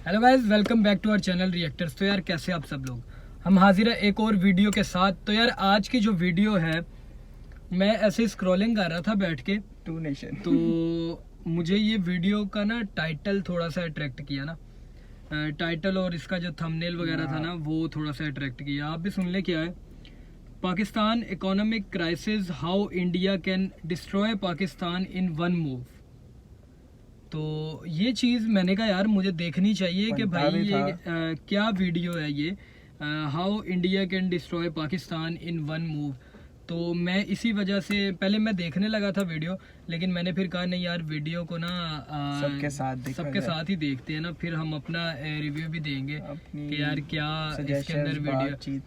Hello guys, welcome back to our channel reactors. तो यार कैसे आप सब लोग, हम हाजिर है एक और वीडियो के साथ। तो यार आज की जो वीडियो है, मैं ऐसे स्क्रॉलिंग कर रहा था बैठ के टू नेशन तो मुझे ये वीडियो का ना टाइटल थोड़ा सा अट्रैक्ट किया ना। टाइटल और इसका जो थंबनेल वगैरह था ना, वो थोड़ा सा अट्रैक्ट किया। आप भी सुन ले क्या है। Pakistan economic crisis, how India can destroy Pakistan in one move. तो ये चीज़ मैंने कहा यार मुझे देखनी चाहिए कि भाई ये क्या वीडियो है ये, how India can destroy Pakistan in one move. तो मैं इसी वजह से पहले मैं देखने लगा था वीडियो, लेकिन मैंने फिर कहा नहीं यार वीडियो को ना सबके साथ ही देखते हैं ना, फिर हम अपना रिव्यू भी देंगे कि यार क्या इसके अंदर वीडियो,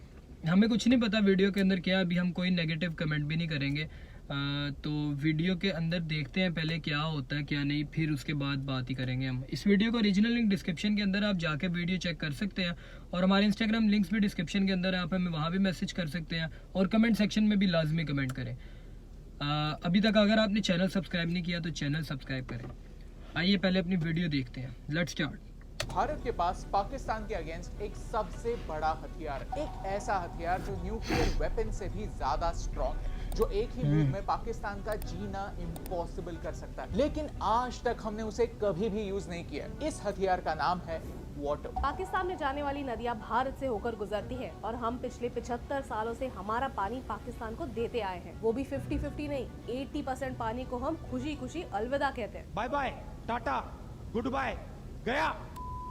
हमें कुछ नहीं पता वीडियो के अंदर क्या। अभी हम कोई नेगेटिव कमेंट भी नहीं करेंगे। तो वीडियो के अंदर देखते हैं पहले क्या होता है क्या नहीं, फिर उसके बाद बात ही करेंगे हम। इस वीडियो का ओरिजिनल लिंक डिस्क्रिप्शन के अंदर, आप जाके वीडियो चेक कर सकते हैं। और हमारे इंस्टाग्राम लिंक्स भी डिस्क्रिप्शन के अंदर है, आप हमें वहाँ भी मैसेज कर सकते हैं। और कमेंट सेक्शन में भी लाजमी कमेंट करें। अभी तक अगर आपने चैनल सब्सक्राइब नहीं किया तो चैनल सब्सक्राइब करें। आइए पहले अपनी वीडियो देखते हैं। Let's start. भारत के पास पाकिस्तान के अगेंस्ट एक सबसे बड़ा हथियार है, एक ऐसा हथियार जो न्यूक्लियर वेपन से भी ज्यादा स्ट्रॉन्ग है, जो एक ही मूव में पाकिस्तान का जीना इम्पॉसिबल कर सकता है। लेकिन आज तक हमने उसे कभी भी यूज नहीं किया। इस हथियार का नाम है वाटर। पाकिस्तान में जाने वाली नदियां भारत से होकर गुजरती हैं और हम पिछले 75 सालों से हमारा पानी पाकिस्तान को देते आए हैं। वो भी 50-50 नहीं, 80% पानी को हम खुशी खुशी अलविदा कहते हैं। Bye bye, tata, good bye, गया।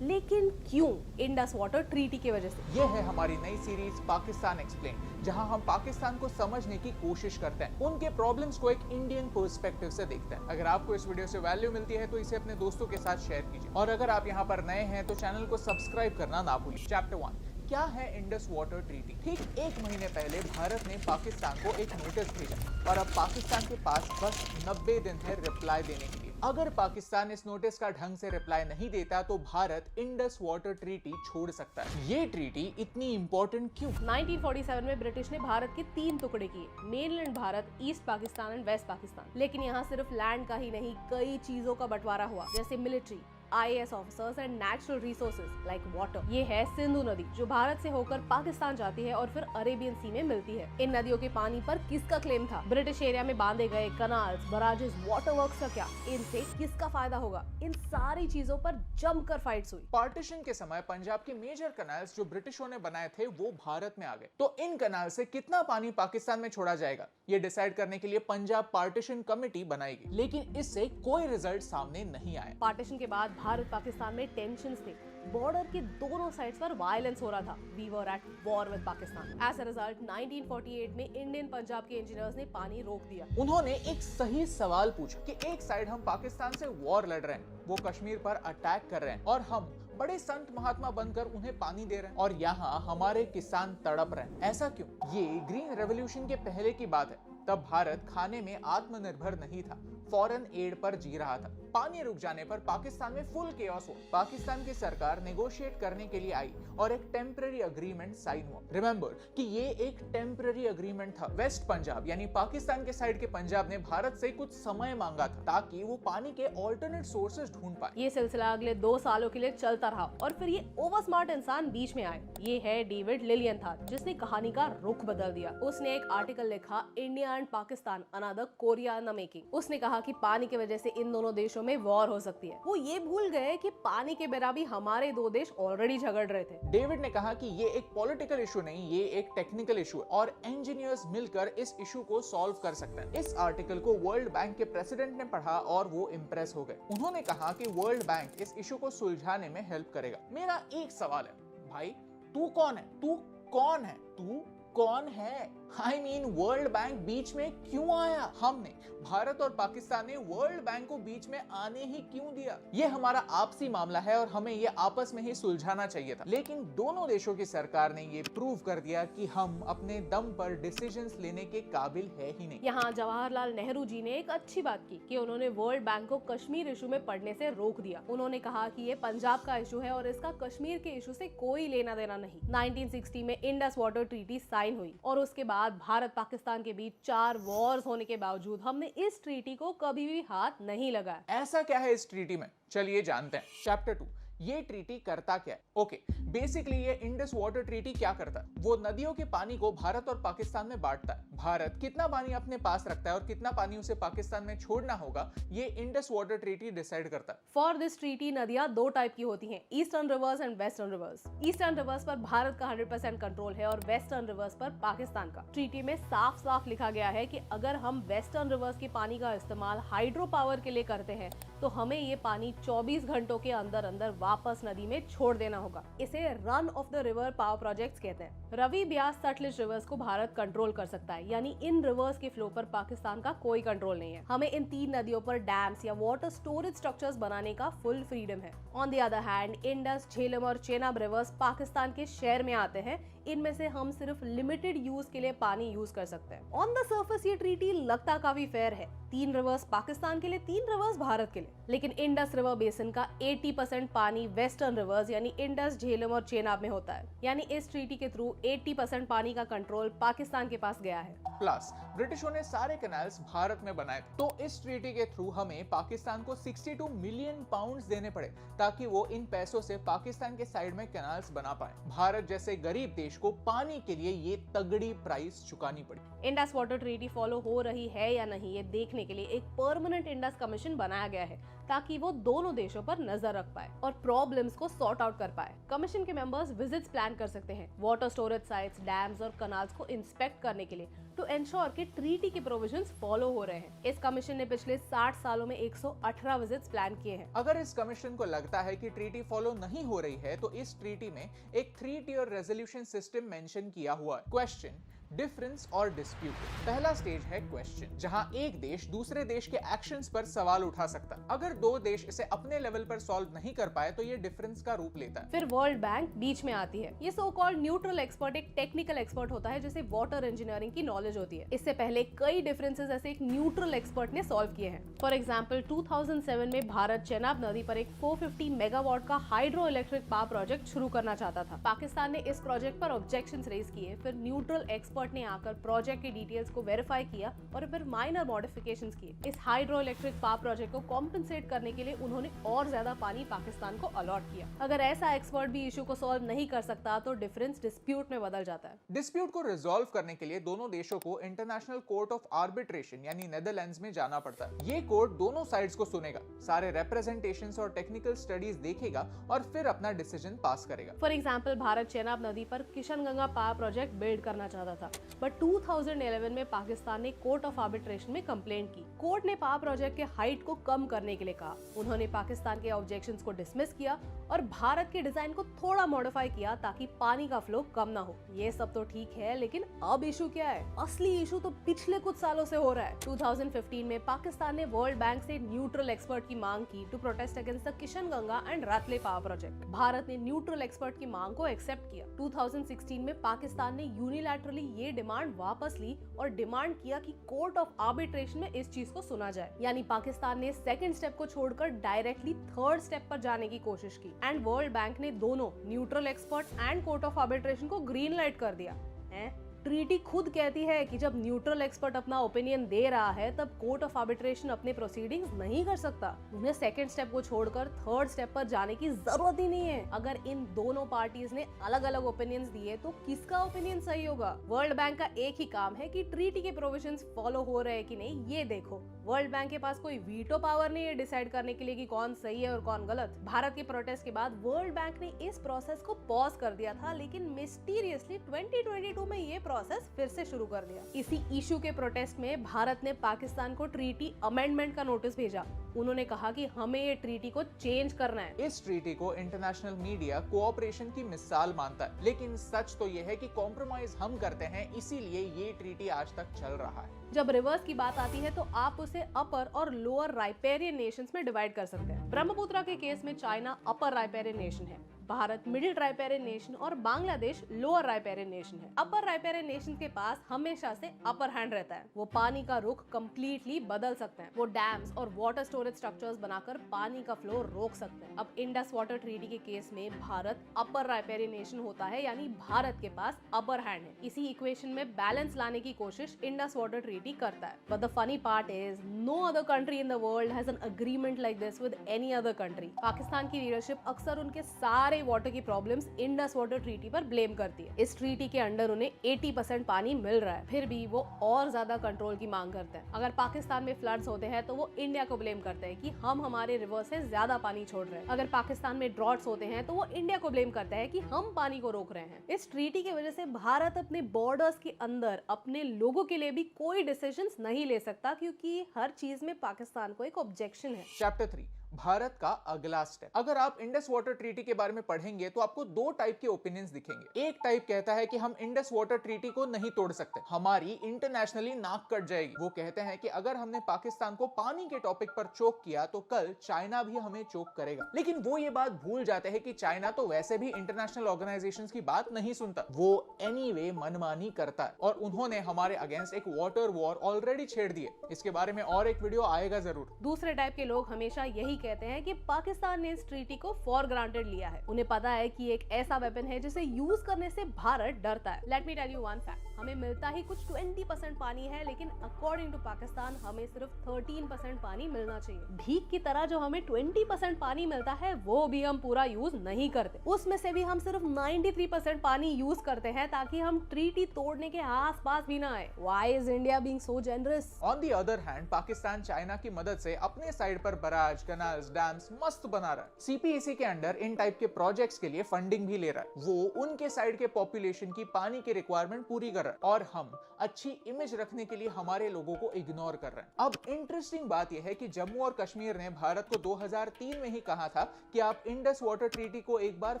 लेकिन क्यों? इंडस वाटर ट्रीटी की वजह से। ये है हमारी नई सीरीज पाकिस्तान एक्सप्लेन, जहां हम पाकिस्तान को समझने की कोशिश करते हैं, उनके प्रॉब्लम्स को एक इंडियन पर्सपेक्टिव से देखते हैं। अगर आपको इस वीडियो से वैल्यू मिलती है तो इसे अपने दोस्तों के साथ शेयर कीजिए, और अगर आप यहाँ पर नए हैं तो चैनल को सब्सक्राइब करना ना भूलिए। चैप्टर 1, क्या है इंडस वाटर ट्रीटी। ठीक एक महीने पहले भारत ने पाकिस्तान को एक नोटिस भेजा, और अब पाकिस्तान के पास बस 90 दिन है रिप्लाई देने के लिए। अगर पाकिस्तान इस नोटिस का ढंग से रिप्लाई नहीं देता तो भारत इंडस वाटर ट्रीटी छोड़ सकता है। ये ट्रीटी इतनी इंपॉर्टेंट क्यों? 1947 में ब्रिटिश ने भारत के 3 टुकड़े किए, mainland Bharat, east Pakistan and west Pakistan. लेकिन यहाँ सिर्फ लैंड का ही नहीं, कई चीजों का बंटवारा हुआ, जैसे military, IAS officers and natural resources like water. ये है सिंधु नदी, जो भारत से होकर पाकिस्तान जाती है और फिर अरेबियन सी में मिलती है। इन नदियों के पानी पर किसका क्लेम था? ब्रिटिश एरिया में बांधे गए कनाल्स, बराजेस, वाटर वर्क्स का क्या? इनसे किसका फायदा होगा? इन सारी चीजों पर जमकर फाइट्स हुई। पार्टीशन के समय पंजाब के मेजर कनाल्स जो ब्रिटिशों ने बनाए थे वो भारत में आ गए। तो इन कनाल से कितना पानी पाकिस्तान में छोड़ा जाएगा, ये डिसाइड करने के लिए पंजाब पार्टीशन कमेटी बनाएगी। लेकिन इससे कोई रिजल्ट सामने नहीं आया। पार्टीशन के बाद भारत पाकिस्तान में टेंशन्स थे, बॉर्डर के दोनों साइड्स पर वायलेंस हो रहा था। We were at war with Pakistan. As a result 1948 में इंडियन पंजाब के इंजीनियर्स ने पानी रोक दिया। उन्होंने एक सही सवाल पूछा कि एक साइड हम पाकिस्तान से वॉर लड़ रहे हैं, वो कश्मीर पर अटैक कर रहे हैं, और हम बड़े संत महात्मा बनकर उन्हें पानी दे रहे हैं, और यहाँ हमारे किसान तड़प रहे हैं। ऐसा क्यों? ये ग्रीन रेवोल्यूशन के पहले की बात है। तब भारत खाने में आत्मनिर्भर नहीं था, फॉरेन एड पर जी रहा था। पानी रुक जाने पर पाकिस्तान में फुल केओस हुआ। पाकिस्तान की सरकार नेगोशिएट करने के लिए आई और एक टेम्पररी अग्रीमेंट साइन हुआ। रिमेंबर कि ये एक टेम्पररी अग्रीमेंट था। वेस्ट पंजाब यानी पाकिस्तान के साइड के पंजाब ने भारत से कुछ समय मांगा था ताकि वो पानी के ऑल्टरनेट सोर्सेज ढूंढ पाए। ये सिलसिला अगले 2 सालों के लिए चलता रहा, और फिर ये ओवर स्मार्ट इंसान बीच में आए। ये है डेविड लिलियनथाल, जिसने कहानी का रुख बदल दिया। उसने एक आर्टिकल लिखा, India and Pakistan another Korea in the making. उसने कहा कि पानी की वजह से इन दोनों देशों में वॉर हो सकती है। वो ये भूल गए कि पानी के बिना भी हमारे 2 देश ऑलरेडी झगड़ रहे थे। डेविड ने कहा कि ये एक पॉलिटिकल इशू नहीं, ये एक टेक्निकल इशू है, और इंजीनियर्स मिलकर इस इशू को सॉल्व कर सकते हैं। इस आर्टिकल को वर्ल्ड बैंक के प्रेसिडेंट ने पढ़ा और वो इम्प्रेस हो गए। उन्होंने कहा कि वर्ल्ड बैंक इस इशू को सुलझाने में हेल्प करेगा। मेरा एक सवाल है, भाई तू कौन है? तू कौन है? तू कौन है? I mean, वर्ल्ड बैंक बीच में क्यों आया? हमने, भारत और पाकिस्तान ने वर्ल्ड बैंक को बीच में आने ही क्यों दिया? ये हमारा आपसी मामला है और हमें ये आपस में ही सुलझाना चाहिए था। लेकिन दोनों देशों की सरकार ने ये प्रूव कर दिया कि हम अपने दम पर डिसीजंस लेने के काबिल है ही नहीं। यहाँ जवाहरलाल नेहरू जी ने एक अच्छी बात की कि उन्होंने वर्ल्ड बैंक को कश्मीर इशू में पढ़ने से रोक दिया। उन्होंने कहा कि ये पंजाब का इशू है और इसका कश्मीर के इशू से कोई लेना देना नहीं। 1960 में इंडस वाटर ट्रीटी साइन हुई, और उसके बाद भारत पाकिस्तान के बीच 4 वॉर्स होने के बावजूद हमने इस ट्रीटी को कभी भी हाथ नहीं लगाया। ऐसा क्या है इस ट्रीटी में? चलिए जानते हैं। चैप्टर 2, ये ट्रीटी करता क्या है? ओके, बेसिकली ये इंडस वाटर ट्रीटी क्या करता है? वो नदियों के पानी को भारत और पाकिस्तान में बांटता है। भारत कितना पानी अपने पास रखता है और कितना पानी उसे पाकिस्तान में छोड़ना होगा, ये इंडस वाटर ट्रीटी डिसाइड करता है। फॉर दिस ट्रीटी नदियां दो टाइप की होती हैं, eastern reverse and western rivers. Eastern reverse पर भारत का 100% कंट्रोल है और वेस्टर्न रिवर्स पर पाकिस्तान का। ट्रीटी में साफ साफ लिखा गया है कि अगर हम वेस्टर्न रिवर्स के पानी का इस्तेमाल हाइड्रो पावर के लिए करते हैं तो हमें ये पानी 24 घंटों के अंदर अंदर वापस नदी में छोड़ देना होगा। इसे run of the river power projects कहते हैं। रवि, ब्यास, सतलुज रिवर्स को भारत कंट्रोल कर सकता है, यानी इन रिवर्स के फ्लो पर पाकिस्तान का कोई कंट्रोल नहीं है। हमें इन तीन नदियों पर डैम्स या वाटर स्टोरेज स्ट्रक्चर्स बनाने का फुल फ्रीडम है। On the other hand, Indus, Jhelum और चेनाब रिवर्स पाकिस्तान के शेयर में आते हैं। इनमें से हम सिर्फ लिमिटेड यूज के लिए पानी यूज कर सकते हैं। ऑन द सर्फेस ये ट्रीटी लगता काफी फेयर है, 3 रिवर्स पाकिस्तान के लिए, 3 रिवर्स भारत के लिए। लेकिन इंडस रिवर बेसिन का 80% पानी वेस्टर्न रिवर्स यानी इंडस, झेलम और चेनाब में होता है। यानी इस ट्रीटी के थ्रू 80% पानी का कंट्रोल पाकिस्तान के पास गया है। प्लस ब्रिटिशों ने सारे कैनाल्स भारत में बनाए, तो इस ट्रीटी के थ्रू हमें पाकिस्तान को 62 मिलियन पाउंड्स देने पड़े ताकि वो इन पैसों से पाकिस्तान के साइड में कैनाल्स बना पाए। भारत जैसे गरीब देश को पानी के लिए ये तगड़ी प्राइस चुकानी पड़ी। इंडस वाटर ट्रीटी फॉलो हो रही है या नहीं ये देखने के लिए एक परमानेंट इंडस कमीशन बनाया गया है ताकि वो दोनों देशों पर नजर रख पाए और प्रॉब्लम्स को सॉर्ट आउट कर पाए। कमीशन के मेंबर्स विजिट्स प्लान कर सकते हैं वाटर स्टोरेज साइट्स, डैम्स और कनाल्स को इंस्पेक्ट करने के लिए टू एंश्योर कि ट्रीटी के प्रोविजंस फॉलो हो रहे हैं। इस कमीशन ने पिछले 60 सालों में 118 विजिट्स प्लान किए हैं। अगर इस कमीशन को लगता है कि ट्रीटी फॉलो नहीं हो रही है तो इस ट्रीटी में एक 3 टियर रेजोल्यूशन सिस्टम मेंशन किया हुआ है। क्वेश्चन, डिफरेंस और डिस्प्यूट। पहला स्टेज है क्वेश्चन, जहां एक देश दूसरे देश के एक्शंस पर सवाल उठा सकता है। अगर दो देश इसे अपने लेवल पर सॉल्व नहीं कर पाए तो ये डिफरेंस का रूप लेता है। फिर वर्ल्ड बैंक बीच में आती है। ये सो कॉल्ड न्यूट्रल एक्सपर्ट एक टेक्निकल एक्सपर्ट होता है जिसे वाटर इंजीनियरिंग की नॉलेज होती है। इससे पहले कई डिफरेंसेस ऐसे एक न्यूट्रल एक्सपर्ट ने सॉल्व किए हैं। फॉर एग्जाम्पल 2007 में भारत चेनाब नदी पर एक 450 मेगावाट का हाइड्रो इलेक्ट्रिक पावर प्रोजेक्ट शुरू करना चाहता था। पाकिस्तान ने इस प्रोजेक्ट पर ऑब्जेक्शंस रेज किए। फिर न्यूट्रल एक्सपर्ट ने आकर प्रोजेक्ट की डिटेल्स को वेरीफाई किया और फिर माइनर मॉडिफिकेशंस किए। इस हाइड्रो इलेक्ट्रिक पावर प्रोजेक्ट को कॉम्पेंसेट करने के लिए उन्होंने और ज्यादा पानी पाकिस्तान को अलॉट किया। अगर ऐसा एक्सपर्ट भी इशू को सॉल्व नहीं कर सकता तो डिफरेंस डिस्प्यूट में बदल जाता है। डिस्प्यूट को रिजॉल्व करने के लिए दोनों देशों को इंटरनेशनल कोर्ट ऑफ आर्बिट्रेशन यानी नेदरलैंड्स में जाना पड़ता है। ये कोर्ट दोनों साइड्स को सुनेगा, सारे रिप्रेजेंटेशंस और टेक्निकल स्टडीज देखेगा और फिर अपना डिसीजन पास करेगा। फॉर एग्जाम्पल भारत चेनाब नदी पर किशनगंगा पावर प्रोजेक्ट बिल्ड करना चाहता था, बट 2011 में पाकिस्तान ने कोर्ट ऑफ आर्बिट्रेशन में कंप्लेंट की। कोर्ट ने पावर प्रोजेक्ट के हाइट को कम करने के लिए कहा। उन्होंने पाकिस्तान के ऑब्जेक्शंस को डिसमिस किया और भारत के डिजाइन को थोड़ा मॉडिफाई किया ताकि पानी का फ्लो कम ना हो। ये सब तो ठीक है, लेकिन अब इशू क्या है? असली इशू तो पिछले कुछ सालों से हो रहा है। 2015 में पाकिस्तान ने वर्ल्ड बैंक से न्यूट्रल एक्सपर्ट की मांग की to protest against the Kishanganga and Ratle power project. Bharat ने न्यूट्रल एक्सपर्ट की मांग को एक्सेप्ट किया। 2016 में पाकिस्तान ने यूनिलैटरली ये डिमांड वापस ली और डिमांड किया कि कोर्ट ऑफ आर्बिट्रेशन में इस चीज को सुना जाए। यानी पाकिस्तान ने सेकंड स्टेप को छोड़कर डायरेक्टली थर्ड स्टेप पर जाने की कोशिश की एंड वर्ल्ड बैंक ने दोनों neutral expert and court of arbitration को ग्रीन लाइट कर दिया है। ट्रीटी खुद कहती है कि जब न्यूट्रल एक्सपर्ट अपना ओपिनियन दे रहा है तब कोर्ट ऑफ आर्बिट्रेशन अपने प्रोसीडिंग्स नहीं कर सकता। उन्हें सेकंड स्टेप को छोड़कर थर्ड स्टेप पर जाने की जरूरत ही नहीं है। अगर इन दोनों पार्टीज ने अलग अलग ओपिनियंस दिए तो किसका ओपिनियन सही होगा? वर्ल्ड बैंक का एक ही काम है कि ट्रीटी के प्रोविजंस फॉलो हो रहे हैं कि नहीं ये देखो। वर्ल्ड बैंक के पास कोई वीटो पावर नहीं है डिसाइड करने के लिए कि कौन सही है और कौन गलत। भारत के प्रोटेस्ट के बाद वर्ल्ड बैंक ने इस प्रोसेस को पॉज कर दिया था, लेकिन मिस्टीरियसली 2022 में ये प्रोसेस फिर से शुरू कर दिया। इसी इशू के प्रोटेस्ट में भारत ने पाकिस्तान को ट्रीटी अमेंडमेंट का नोटिस भेजा। उन्होंने कहा कि हमें ये ट्रीटी को चेंज करना है। इस ट्रीटी को इंटरनेशनल मीडिया कोऑपरेशन की मिसाल मानता है, लेकिन सच तो ये है कि कॉम्प्रोमाइज हम करते हैं, इसीलिए ये ट्रीटी आज तक चल रहा है। जब रिवर्स की बात आती है तो आप उसे अपर और लोअर राइपेरियन नेशंस में डिवाइड कर सकते हैं। ब्रह्मपुत्रा के केस में चाइना अपर राइपेरियन नेशन है, भारत मिडिल राइपेरियन नेशन और बांग्लादेश लोअर राइपेरियन नेशन है। अपर राइपेरियन नेशन के पास हमेशा से अपर हैंड रहता है। वो पानी का रुख कम्प्लीटली बदल सकते हैं। वो डैम्स और वाटर स्टोरेज स्टोरेज स्ट्रक्चर्स बनाकर पानी का फ्लो रोक सकते हैं। अब इंडस वाटर ट्रीटी के केस में भारत अपर राइपेरियन नेशन होता है, यानी भारत के पास अपर हैंड है। इसी इक्वेशन में बैलेंस लाने की कोशिश इंडस वाटर ट्रीटी करता है। But the funny part is no other country in the world has an agreement like this with any other country. Pakistan की लीडरशिप अक्सर उनके सारे वाटर की प्रॉब्लम्स इंडस वाटर ट्रीटी पर ब्लेम करती है। इस ट्रीटी के अंडर उन्हें 80% पानी मिल रहा है, फिर भी वो और ज्यादा कंट्रोल की मांग करते हैं। अगर पाकिस्तान में फ्लड्स होते हैं तो वो इंडिया को ब्लेम करते हैं कि हम हमारे रिवर से ज्यादा पानी छोड़ रहे हैं। अगर पाकिस्तान में ड्रॉट्स होते हैं तो वो इंडिया को ब्लेम करता है कि हम पानी को रोक रहे हैं। इस ट्रीटी की वजह से भारत अपने बॉर्डर्स के अंदर अपने लोगों के लिए भी कोई डिसीजंस नहीं ले सकता, क्योंकि हर चीज में पाकिस्तान को एक ऑब्जेक्शन है। चैप्टर 3, भारत का अगला स्टेप। अगर आप इंडस वाटर ट्रीटी के बारे में पढ़ेंगे तो आपको दो टाइप के ओपिनियंस दिखेंगे। एक टाइप कहता है कि हम इंडस वाटर ट्रीटी को नहीं तोड़ सकते, हमारी इंटरनेशनली नाक कट जाएगी। वो कहते हैं कि अगर हमने पाकिस्तान को पानी के टॉपिक पर चोक किया तो कल चाइना भी हमें चोक करेगा। लेकिन वो ये बात भूल जाते हैं कि चाइना तो वैसे भी इंटरनेशनल ऑर्गेनाइजेशंस की बात नहीं सुनता, वो एनीवे मनमानी करता है और उन्होंने हमारे अगेंस्ट एक वाटर वॉर ऑलरेडी छेड़ दी है। इसके बारे में और एक वीडियो आएगा जरूर। दूसरे टाइप के लोग हमेशा यही कहते हैं कि पाकिस्तान ने इस ट्रीटी को फॉर ग्रांटेड लिया है। उन्हें पता है कि एक ऐसा वेपन है जिसे यूज करने से भारत डरता है। Let me tell you one fact, हमें मिलता ही कुछ 20% पानी है, लेकिन अकॉर्डिंग टू पाकिस्तान हमें सिर्फ 13% पानी मिलना चाहिए। भीख की तरह जो हमें 20% पानी मिलता है वो भी हम पूरा यूज नहीं करते। उसमें से भी हम सिर्फ 93% पानी यूज करते हैं ताकि हम ट्रीटी तोड़ने के आस पास भी ना आए। Why is India being so generous? On the other hand, Pakistan China की मदद से अपने साइड पर बराज, कैनाल्स, डैम्स मस्त बना रहा है। सीपीएसी के अंडर इन टाइप के प्रोजेक्ट्स के लिए फंडिंग भी ले रहा है। वो उनके साइड के पॉपुलेशन की पानी की रिक्वायरमेंट पूरी कर रहा है और हम अच्छी इमेज रखने के लिए हमारे लोगों को इग्नोर कर रहे हैं। अब इंटरेस्टिंग बात यह है कि जम्मू और कश्मीर ने भारत को 2003 में ही कहा था कि आप इंडस वाटर ट्रीटी को एक बार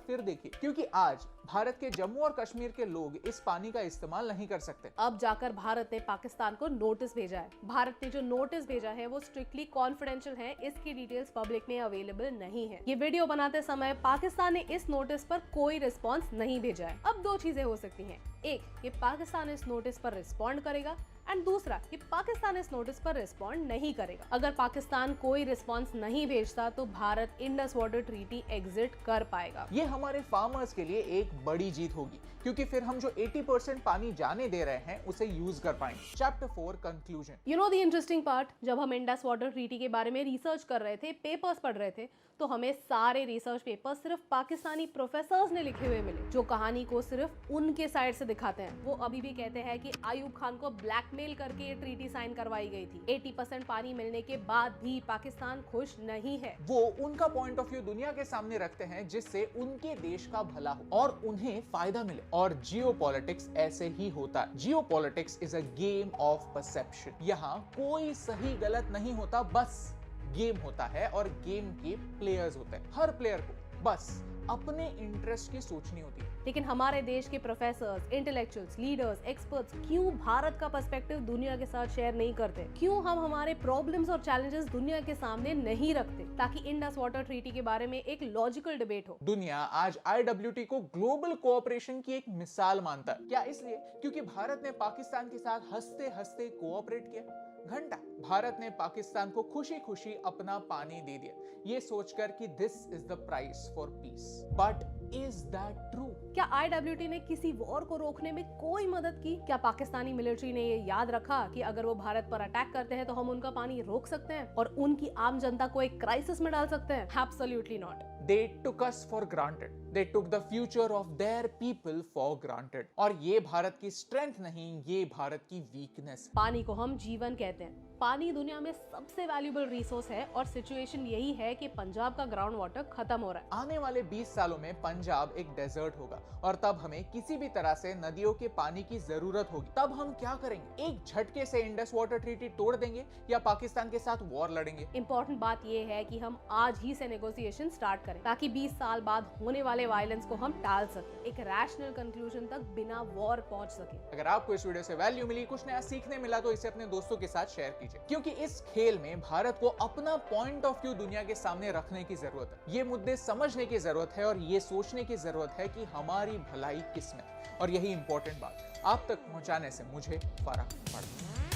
फिर देखिए, क्योंकि आज भारत के जम्मू और कश्मीर के लोग इस पानी का इस्तेमाल नहीं कर सकते। अब जाकर भारत ने पाकिस्तान को नोटिस भेजा है। भारत ने जो नोटिस भेजा है वो स्ट्रिक्टली कॉन्फिडेंशियल है, इसकी डिटेल्स पब्लिक में अवेलेबल नहीं है। ये वीडियो बनाते समय पाकिस्तान ने इस नोटिस पर कोई रिस्पॉन्स नहीं भेजा है। अब दो चीजें हो सकती हैं, एक कि पाकिस्तान इस नोटिस पर रिस्पॉन्ड करेगा एंड दूसरा कि पाकिस्तान इस नोटिस पर रिस्पॉन्ड नहीं करेगा। अगर पाकिस्तान कोई रिस्पॉन्स नहीं भेजता तो Bharat Indus water treaty exit कर पाएगा। ये हमारे फार्मर्स के लिए एक बड़ी जीत होगी, क्योंकि फिर हम जो 80% पानी जाने दे रहे हैं उसे यूज कर पाएंगे। Chapter 4, conclusion. You know the interesting part, जब हम इंडस वाटर ट्रीटी के बारे में रिसर्च कर रहे थे, पेपर्स पढ़ रहे थे, तो हमें सारे रिसर्च पेपर्स सिर्फ पाकिस्तानी प्रोफेसर्स ने लिखे हुए मिले, जो कहानी को सिर्फ उनके साइड से दिखाते हैं। वो अभी भी कहते हैं कि आयूब खान को ब्लैकमेल करके ये ट्रीटी साइन करवाई गई थी। 80% पानी मिलने के बाद भी पाकिस्तान खुश नहीं है। वो उनका पॉइंट ऑफ व्यू दुनिया के सामने रखते हैं जिससे उनके देश का भला हो और उन्हें फायदा मिले। और जियोपॉलिटिक्स ऐसे ही होता है। Geopolitics is a game of perception. यहाँ कोई सही गलत नहीं होता, बस गेम होता है और गेम के प्लेयर्स होते हैं। हर प्लेयर को बस अपने इंटरेस्ट की सोचनी होती है। लेकिन हमारे देश के प्रोफेसर्स, इंटेलेक्चुअल्स, लीडर्स, एक्सपर्ट्स क्यों भारत का पर्सपेक्टिव दुनिया के साथ शेयर नहीं करते? क्यों हम हमारे प्रॉब्लम्स और चैलेंजेस दुनिया के सामने नहीं रखते ताकि इंडस वाटर ट्रीटी के बारे में एक लॉजिकल डिबेट हो? दुनिया आज IWT को ग्लोबल कोऑपरेशन की एक मिसाल मानता है। क्या इसलिए क्योंकि भारत ने पाकिस्तान के साथ हंसते हंसते कोऑपरेट किया? घंटा भारत ने पाकिस्तान को खुशी खुशी अपना पानी दे दिया, ये सोचकर कि this is the price for piece. But is that true? क्या IWT ने किसी वॉर को रोकने में कोई मदद की? क्या पाकिस्तानी मिलिट्री ने ये याद रखा कि अगर वो भारत पर अटैक करते हैं तो हम उनका पानी रोक सकते हैं और उनकी आम जनता को एक क्राइसिस में डाल सकते हैं? Absolutely not. They took us for granted. They took the future of their people for granted. और ये भारत की स्ट्रेंथ नहीं, ये भारत की वीकनेस। पानी को हम जीवन कहते हैं। पानी दुनिया में सबसे वैल्यूएबल रिसोर्स है और सिचुएशन यही है कि पंजाब का ग्राउंड वाटर खत्म हो रहा है। आने वाले 20 सालों में पंजाब एक डेजर्ट होगा और तब हमें किसी भी तरह से नदियों के पानी की जरूरत होगी। तब हम क्या करेंगे? एक झटके से इंडस वाटर ट्रीटी तोड़ देंगे या पाकिस्तान के साथ वॉर लड़ेंगे? इंपॉर्टेंट बात यह है कि हम आज ही से नेगोशिएशन स्टार्ट करें ताकि 20 साल बाद होने वाले वायलेंस को हम टाल सकें, एक रैशनल कंक्लूजन तक बिना वॉर पहुंच सके। अगर आपको इस वीडियो से वैल्यू मिली, कुछ नया सीखने मिला, तो इसे अपने दोस्तों के साथ शेयर कीजिए, क्योंकि इस खेल में भारत को अपना पॉइंट ऑफ व्यू दुनिया के सामने रखने की जरूरत है। ये मुद्दे समझने की जरूरत है और ये सोचने की जरूरत है कि हमारी भलाई किसमें, और यही इंपॉर्टेंट बात आप तक पहुंचाने से मुझे फर्क पड़ता है।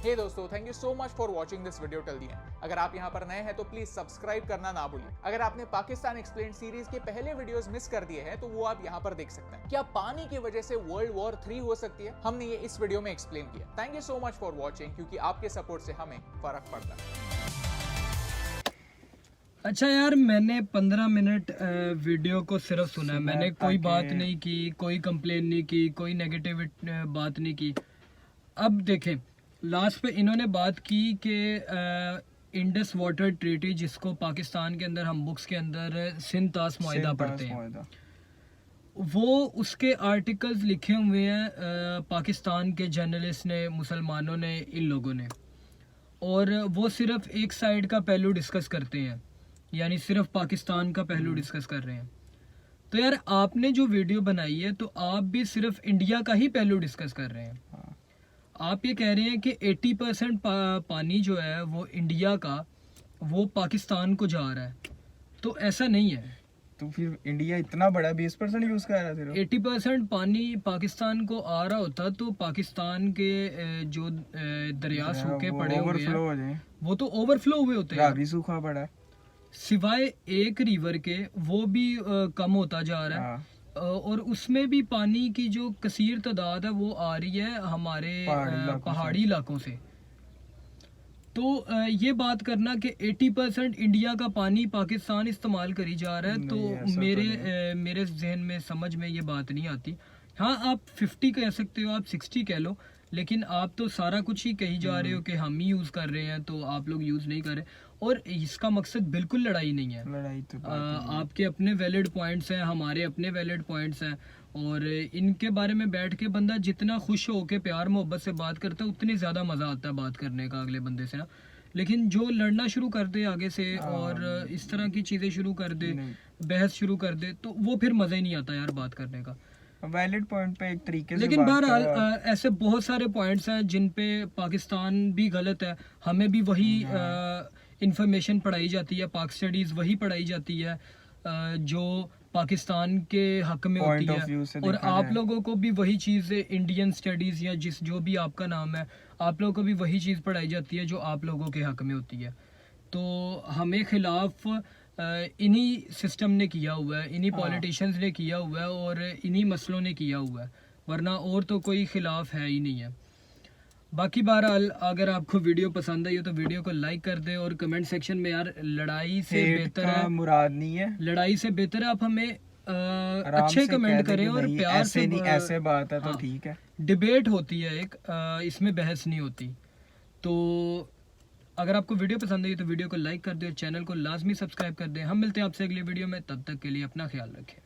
हे दोस्तों, thank you so much for watching this video till the end. अगर आप यहाँ पर नए हैं तो प्लीज सब्सक्राइब करना ना भूलिए। अगर आपने पाकिस्तान एक्सप्लेन्ड सीरीज के पहले वीडियोस मिस कर दिए हैं तो वो आप यहाँ पर देख सकते हैं। क्या पानी की वजह से वर्ल्ड वॉर 3 हो सकती है? हमने ये इस वीडियो में एक्सप्लेन किया। Thank you so much for watching, क्योंकि आपके सपोर्ट से हमें फर्क पड़ता है। अच्छा यार, मैंने 15 मिनट वीडियो को सिर्फ सुना है। मैंने कोई बात नहीं की, कोई कंप्लेन नहीं की, कोई नेगेटिव बात नहीं की। अब देखें, लास्ट पे इन्होंने बात की कि इंडस वाटर ट्रीटी, जिसको पाकिस्तान के अंदर हम बुक्स के अंदर सिंतास मुआहिदा पढ़ते हैं, वो उसके आर्टिकल्स लिखे हुए हैं पाकिस्तान के जर्नलिस्ट ने, मुसलमानों ने, इन लोगों ने, और वो सिर्फ एक साइड का पहलू डिस्कस करते हैं, यानी सिर्फ पाकिस्तान का पहलू डिस्कस कर रहे हैं। तो यार, आपने जो वीडियो बनाई है तो आप भी सिर्फ इंडिया का ही पहलू डिस्कस कर रहे हैं। आप ये कह रहे हैं कि 80% पानी जो है वो इंडिया का, वो पाकिस्तान को जा रहा है। तो ऐसा नहीं है। तो फिर इंडिया इतना बड़ा 20% यूज कर रहा है। 80% पानी पाकिस्तान को आ रहा होता तो पाकिस्तान के जो दरिया सूखे पड़े हुए हैं वो तो ओवरफ्लो हुए होते हैं। सूखा पड़ा है, सिवाय एक रिवर के, वो भी कम होता जा रहा है। और उसमें भी पानी की जो कसीर तादाद है वो आ रही है हमारे पहाड़ी इलाकों से। तो ये बात करना कि 80% इंडिया का पानी पाकिस्तान इस्तेमाल करी जा रहा है, तो मेरे जहन में, समझ में ये बात नहीं आती। हाँ, आप 50 कह सकते हो, आप 60 कह लो, लेकिन आप तो सारा कुछ ही कही जा रहे हो कि हम ही यूज़ कर रहे हैं, तो आप लोग यूज़ नहीं कर रहे। और इसका मकसद बिल्कुल लड़ाई नहीं है। लड़ाई तो आपके अपने वैलिड पॉइंट्स हैं, हमारे अपने वैलिड पॉइंट्स हैं, और इनके बारे में बैठ के बंदा जितना खुश हो के प्यार मोहब्बत से बात करता है, उतनी ज़्यादा मज़ा आता है बात करने का अगले बंदे से ना। लेकिन जो लड़ना शुरू कर दे आगे से और इस तरह की चीज़ें शुरू कर दे, बहस शुरू कर दे, तो वो फिर मज़ा ही नहीं आता यार बात करने का। वैलिड पॉइंट पे एक तरीके से। लेकिन बहरहाल ऐसे बहुत सारे पॉइंट्स हैं जिन पे पाकिस्तान भी गलत है। हमें भी वही इंफॉर्मेशन पढ़ाई जाती है, पाक स्टडीज़ वही पढ़ाई जाती है जो पाकिस्तान के हक में होती है, और आप लोगों को भी वही चीज़, इंडियन स्टडीज़ या जो भी आपका नाम है, आप लोगों को भी वही चीज़ पढ़ाई जाती है जो आप लोगों के हक में होती है। तो हमें खिलाफ इन्हीं सिस्टम ने किया हुआ है, इन्हीं पॉलिटिशियंस ने किया हुआ है, और इन्हीं मसलों ने किया हुआ है, वरना और तो कोई खिलाफ है ही नहीं है। बाकी बहरहाल, अगर आपको वीडियो पसंद आई हो तो वीडियो को लाइक कर दे, और कमेंट सेक्शन में यार, लड़ाई से बेहतर है, मुराद नहीं है, लड़ाई से बेहतर है आप हमें अच्छे कमेंट करें और प्यार से। नहीं, ऐसे बात है तो ठीक है। डिबेट होती है एक, इसमें बहस नहीं होती। तो अगर आपको वीडियो पसंद आई तो वीडियो को लाइक कर दे और चैनल को लाजमी सब्सक्राइब कर दें। हम मिलते हैं आपसे अगली वीडियो में, तब तक के लिए अपना ख्याल रखें।